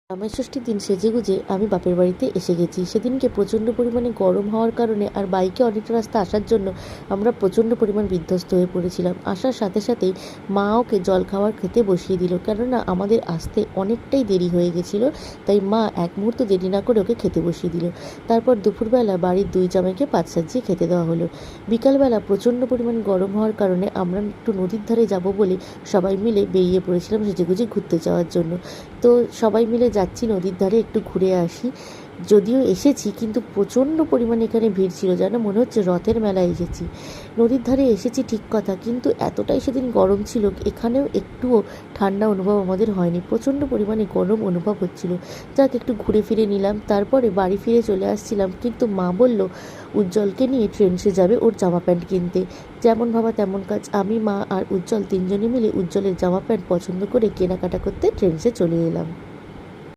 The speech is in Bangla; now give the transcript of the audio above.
জামাই ষষ্ঠীর দিন সেজেগুজে আমি বাপের বাড়িতে এসে গেছি। সেদিনকে প্রচণ্ড পরিমাণে গরম হওয়ার কারণে আর বাইকে অনেকটা রাস্তা আসার জন্য আমরা প্রচণ্ড পরিমাণ বিধ্বস্ত হয়ে পড়েছিলাম। আসার সাথে সাথেই মা ওকে জলখাবার খেতে বসিয়ে দিল, কেননা আমাদের আসতে অনেকটাই দেরি হয়ে গেছিলো। তাই মা এক মুহূর্ত দেরি না করে ওকে খেতে বসিয়ে দিল। তারপর দুপুরবেলা বাড়ির দুই জামাইকে পাত সাজিয়ে খেতে দেওয়া হলো। বিকালবেলা প্রচণ্ড পরিমাণ গরম হওয়ার কারণে আমরা একটু নদীর ধারে যাব বলে সবাই মিলে বেরিয়ে পড়েছিলাম সেজেগুজে ঘুরতে যাওয়ার জন্য। তো সবাই মিলে যাচ্ছি নদীর ধারে একটু ঘুরে আসি। যদিও এসেছি কিন্তু প্রচণ্ড পরিমাণে এখানে ভিড় ছিল, যেন মনে হচ্ছে রথের মেলায় এসেছি। নদীর ধারে এসেছি ঠিক কথা, কিন্তু এতটাই সেদিন গরম ছিল, এখানেও একটুও ঠান্ডা অনুভব আমাদের হয়নি। প্রচণ্ড পরিমাণে গরম অনুভব হচ্ছিল। যাক, একটু ঘুরে ফিরে নিলাম, তারপরে বাড়ি ফিরে চলে আসছিলাম। কিন্তু মা বলল উজ্জ্বলকে নিয়ে ট্রেন্ডসে যাবে ওর জামা প্যান্ট কিনতে। যেমন ভাবা তেমন কাজ, আমি, মা আর উজ্জ্বল তিনজনে মিলে উজ্জ্বলের জামা প্যান্ট পছন্দ করে কেনাকাটা করতে ট্রেন্ডসে চলে এলাম।